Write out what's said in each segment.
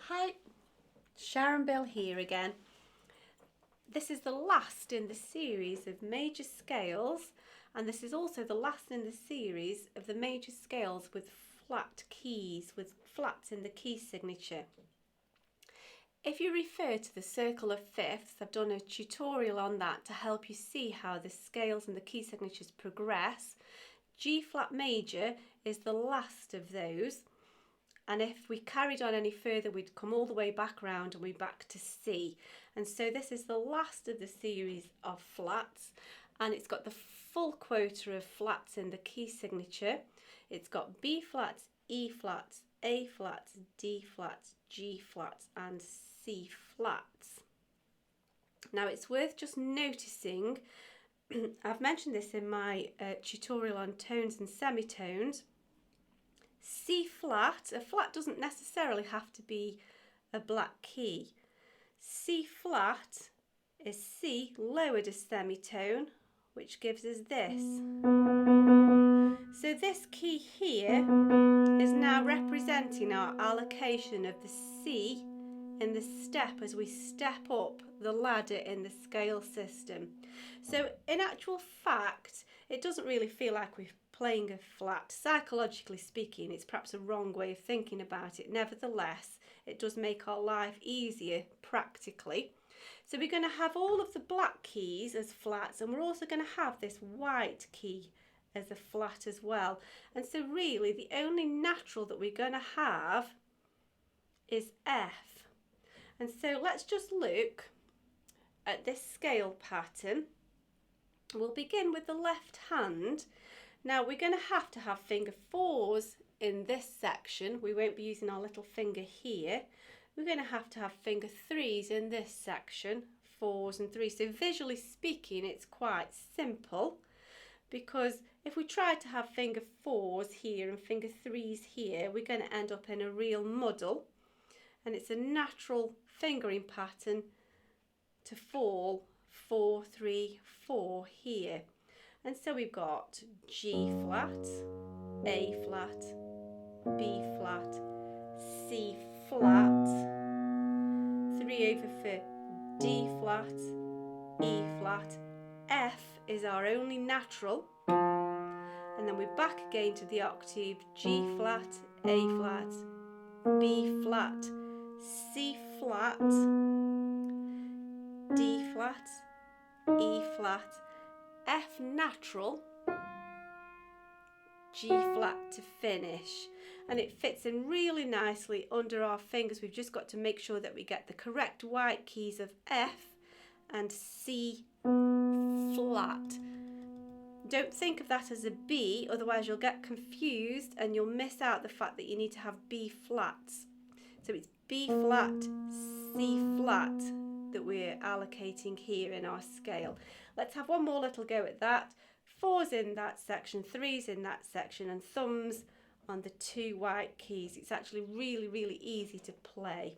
Hi, Sharon Bill here again. This is the last in the series of major scales, and this is also the last in the series of the major scales with flat keys, with flats in the key signature. If you refer to the circle of fifths, I've done a tutorial on that to help you see how the scales and the key signatures progress. G flat major is the last of those. And if we carried on any further, we'd come all the way back round and we're back to C. And so this is the last of the series of flats, and it's got the full quota of flats in the key signature. It's got B flats, E flats, A flats, D flats, G flats and C flats. Now it's worth just noticing, I've mentioned this in my tutorial on tones and semitones. C flat, a flat doesn't necessarily have to be a black key. C flat is C lowered a semitone, which gives us this. So this key here is now representing our allocation of the C in the step as we step up the ladder in the scale system. So in actual fact, it doesn't really feel like we're playing a flat. Psychologically speaking, it's perhaps a wrong way of thinking about it. Nevertheless, it does make our life easier practically. So we're going to have all of the black keys as flats, and we're also going to have this white key as a flat as well. And so really the only natural that we're going to have is F. And so let's just look at this scale pattern. We'll begin with the left hand. Now we're going to have finger fours in this section. We won't be using our little finger here. We're going to have finger threes in this section, fours and threes. So visually speaking, it's quite simple, because if we try to have finger fours here and finger threes here, we're going to end up in a real muddle, and it's a natural fingering pattern to fall 4, 3, 4 here. And so we've got G flat, A flat, B flat, C flat, 3 over for D flat, E flat, F is our only natural, and then we're back again to the octave G flat, A flat, B flat, C flat, D flat, E flat, F natural, G flat to finish, and it fits in really nicely under our fingers. We've just got to make sure that we get the correct white keys of F and C flat. Don't think of that as a B, otherwise you'll get confused and you'll miss out the fact that you need to have B flats. So it's B flat, C flat that we're allocating here in our scale. Let's have one more little go at that. Fours in that section, threes in that section, and thumbs on the two white keys. It's actually really, really easy to play.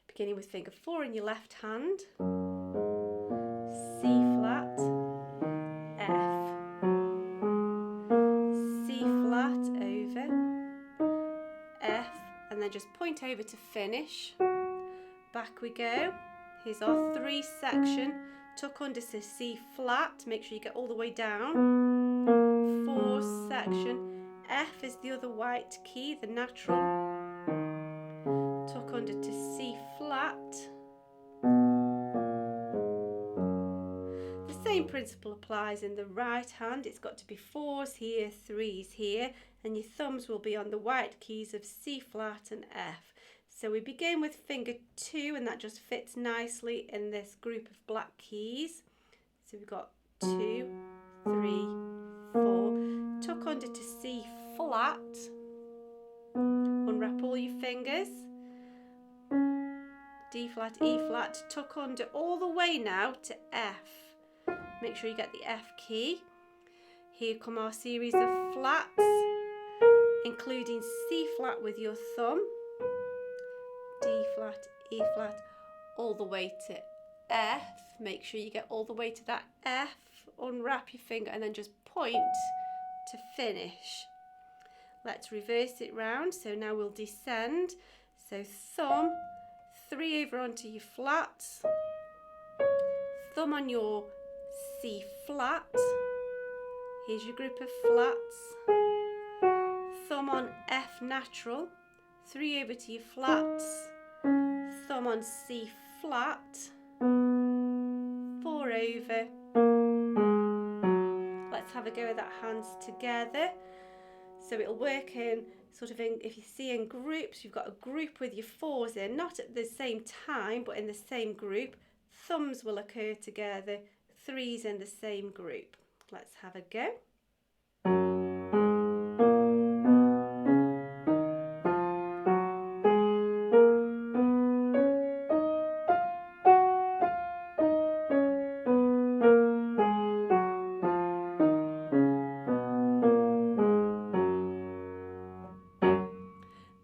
Beginning with finger four in your left hand, C flat, F, C flat over, F, and then just point over to finish. Back we go. Here's our three section. Tuck under to C flat, make sure you get all the way down. Four section, F is the other white key, the natural. Tuck under to C flat. The same principle applies in the right hand. It's got to be fours here, threes here, and your thumbs will be on the white keys of C flat and F. So we begin with finger 2, and that just fits nicely in this group of black keys. So we've got 2, 3, 4. Tuck under to C flat. Unwrap all your fingers. D flat, E flat. Tuck under all the way now to F. Make sure you get the F key. Here come our series of flats, including C flat with your thumb. D flat, E flat, all the way to F. Make sure you get all the way to that F. Unwrap your finger and then just point to finish. Let's reverse it round. So now we'll descend. So thumb, 3 over onto your flats, thumb on your C flat, here's your group of flats, thumb on F natural, 3 over to your flats, thumb on C flat, 4 over. Let's have a go with that hands together. So it'll work in sort of in, if you see in groups, you've got a group with your fours in, not at the same time, but in the same group. Thumbs will occur together, threes in the same group. Let's have a go.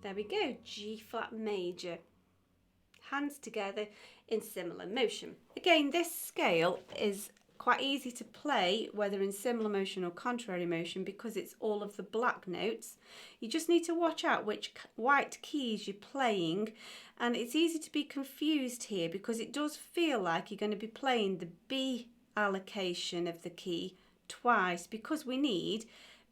There we go, G flat major. Hands together in similar motion. Again, this scale is quite easy to play, whether in similar motion or contrary motion, because it's all of the black notes. You just need to watch out which white keys you're playing, and it's easy to be confused here because it does feel like you're going to be playing the B allocation of the key twice, because we need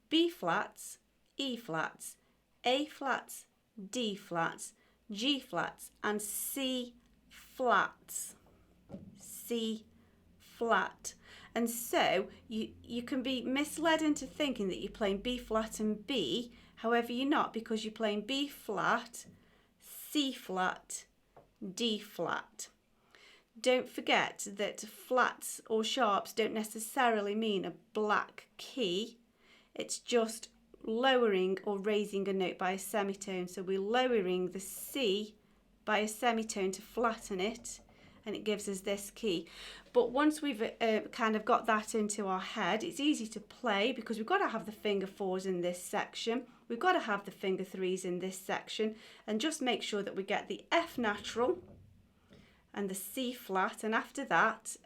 B flats, E flats, A flats, D flats, G flats and C flats. C flat. And so you can be misled into thinking that you're playing B flat and B. However, you're not, because you're playing B flat, C flat, D flat. Don't forget that flats or sharps don't necessarily mean a black key. It's just lowering or raising a note by a semitone. So we're lowering the C by a semitone to flatten it, and it gives us this key. But once we've kind of got that into our head, it's easy to play, because we've got to have the finger fours in this section, we've got to have the finger threes in this section, and just make sure that we get the F natural and the C flat, and after that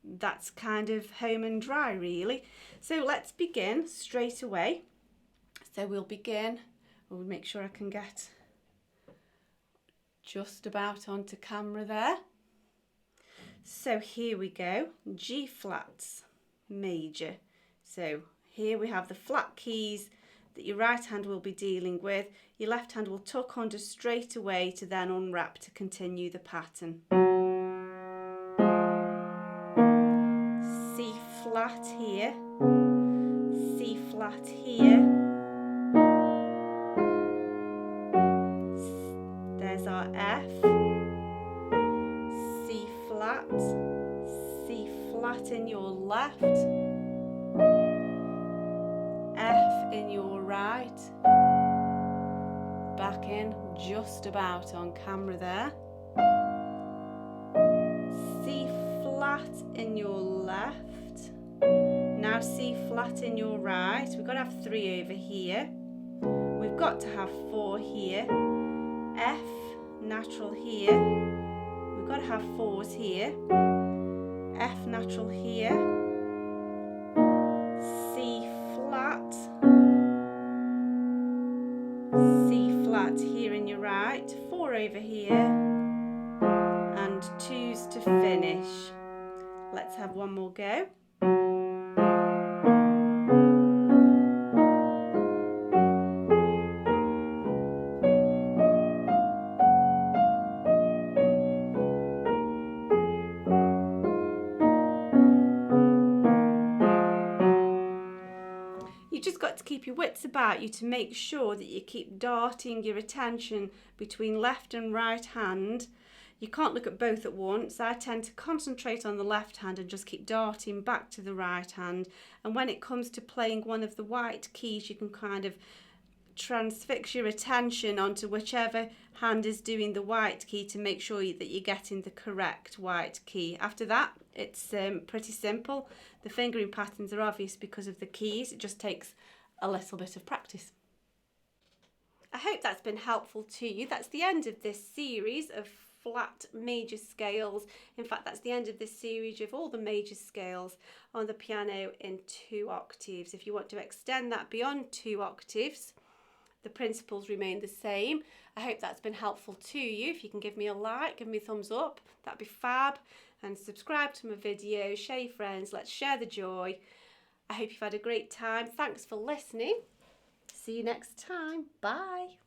that's kind of home and dry really. So let's begin straight away. So we'll begin, we'll make sure I can get just about onto camera there. So here we go, G flats major. So here we have the flat keys that your right hand will be dealing with. Your left hand will tuck under straight away to then unwrap to continue the pattern. C flat here, C flat here, there's our F, C flat in your left, F in your right, back in just about on camera there, C flat in your left, now C flat in your right. We've got to have 3 over here, we've got to have 4 here, F natural here, we've got to have 4s here, F natural here, C flat here in your right, 4 over here, and 2s to finish. Let's have one more go. You just got to keep your wits about you to make sure that you keep darting your attention between left and right hand. You can't look at both at once. I tend to concentrate on the left hand and just keep darting back to the right hand. And when it comes to playing one of the white keys, you can kind of transfix your attention onto whichever hand is doing the white key to make sure that you're getting the correct white key. After that, it's pretty simple. The fingering patterns are obvious because of the keys. It just takes a little bit of practice. I hope that's been helpful to you. That's the end of this series of flat major scales. In fact, that's the end of this series of all the major scales on the piano in 2 octaves. If you want to extend that beyond 2 octaves, the principles remain the same. I hope that's been helpful to you. If you can give me a like, give me a thumbs up, that'd be fab. And subscribe to my video, share your friends, let's share the joy. I hope you've had a great time. Thanks for listening. See you next time. Bye.